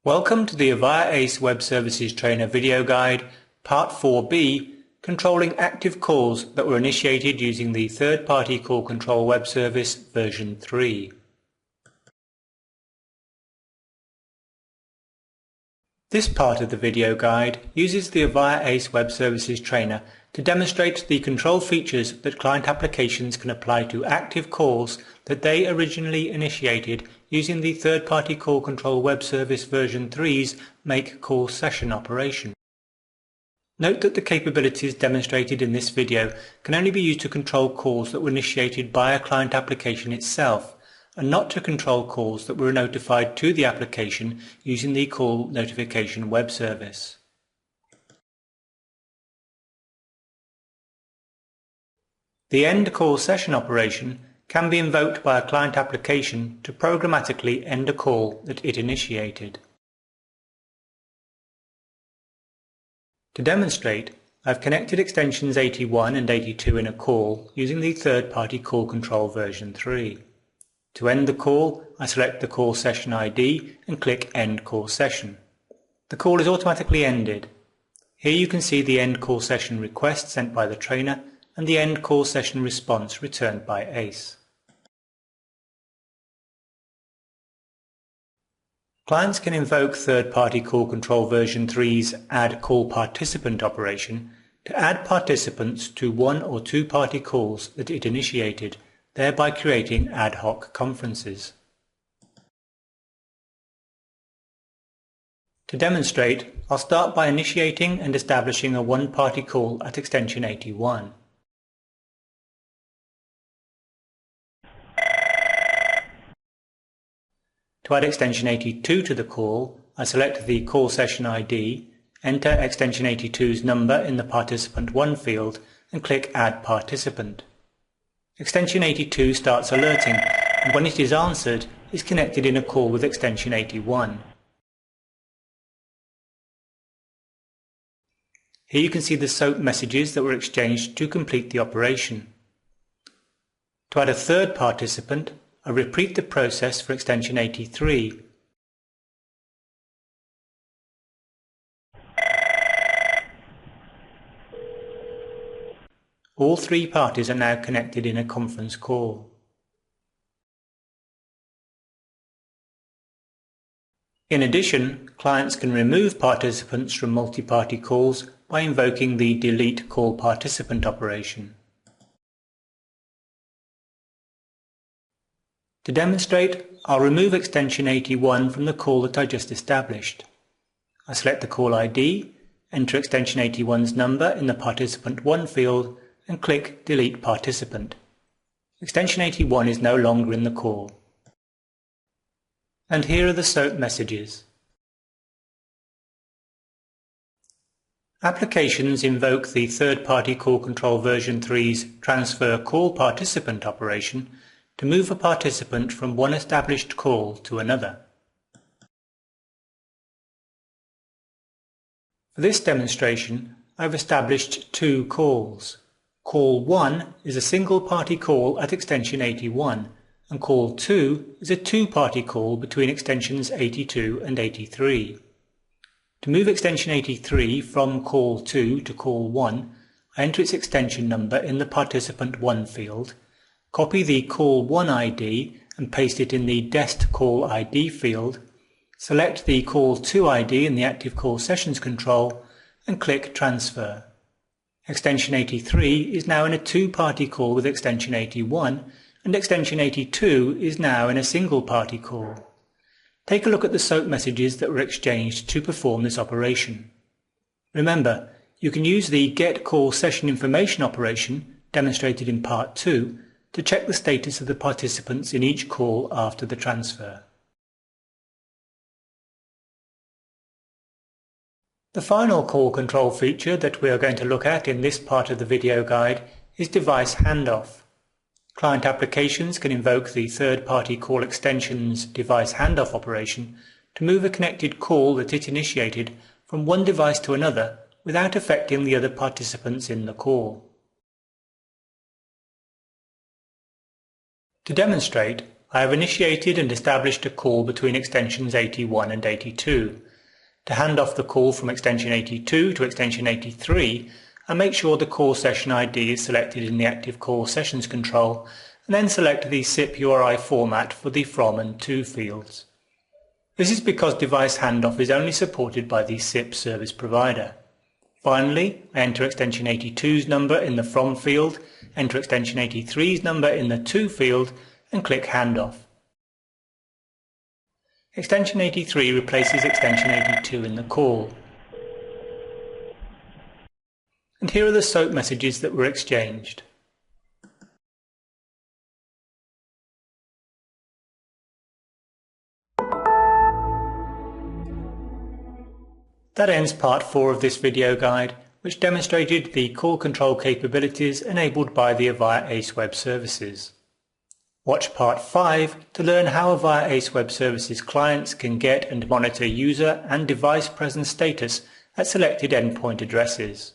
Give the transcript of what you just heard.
Welcome to the Avaya ACE Web Services Trainer video guide, Part 4B, controlling active calls that were initiated using the third-party call control web service version 3. This part of the video guide uses the Avaya ACE Web Services Trainer to demonstrate the control features that client applications can apply to active calls that they originally initiated using the third-party call control web service version 3's make call session operation. Note that the capabilities demonstrated in this video can only be used to control calls that were initiated by a client application itself, and not to control calls that were notified to the application using the call notification web service. The end call session operation can be invoked by a client application to programmatically end a call that it initiated. To demonstrate, I've connected extensions 81 and 82 in a call using the third-party call control version 3. To end the call, I select the call session ID and click End Call Session. The call is automatically ended. Here you can see the end call session request sent by the trainer and the end call session response returned by ACE. Clients can invoke third-party call control version 3's Add Call Participant operation to add participants to one or two party calls that it initiated, thereby creating ad hoc conferences. To demonstrate, I'll start by initiating and establishing a one-party call at extension 81. To add extension 82 to the call, I select the call session ID, enter extension 82's number in the participant 1 field and click Add Participant. Extension 82 starts alerting, and when it is answered, is connected in a call with extension 81. Here you can see the SOAP messages that were exchanged to complete the operation. To add a third participant, I repeat the process for extension 83. All three parties are now connected in a conference call. In addition, clients can remove participants from multi-party calls by invoking the Delete Call Participant operation. To demonstrate, I'll remove extension 81 from the call that I just established. I select the call ID, enter extension 81's number in the participant 1 field and click Delete Participant. Extension 81 is no longer in the call. And here are the SOAP messages. Applications invoke the third-party call control version 3's Transfer Call Participant operation to move a participant from one established call to another. For this demonstration, I've established two calls. Call 1 is a single-party call at extension 81, and Call 2 is a two-party call between extensions 82 and 83. To move extension 83 from Call 2 to Call 1, I enter its extension number in the participant 1 field, copy the Call 1 ID and paste it in the Dest Call ID field, select the Call 2 ID in the Active Call Sessions control, and click Transfer. Extension 83 is now in a two-party call with extension 81, and extension 82 is now in a single-party call. Take a look at the SOAP messages that were exchanged to perform this operation. Remember, you can use the Get Call Session Information operation, demonstrated in Part 2, to check the status of the participants in each call after the transfer. The final call control feature that we are going to look at in this part of the video guide is device handoff. Client applications can invoke the third-party call extension's device handoff operation to move a connected call that it initiated from one device to another without affecting the other participants in the call. To demonstrate, I have initiated and established a call between extensions 81 and 82. To hand off the call from extension 82 to extension 83, I make sure the call session ID is selected in the Active Call Sessions control, and then select the SIP URI format for the from and to fields. This is because device handoff is only supported by the SIP service provider. Finally, I enter extension 82's number in the from field, enter extension 83's number in the to field, and click handoff. Extension 83 replaces extension 82 in the call. And here are the SOAP messages that were exchanged. That ends part 4 of this video guide, which demonstrated the call control capabilities enabled by the Avaya ACE Web Services. Watch part 5 to learn how Avaya ACE Web Services clients can get and monitor user and device presence status at selected endpoint addresses.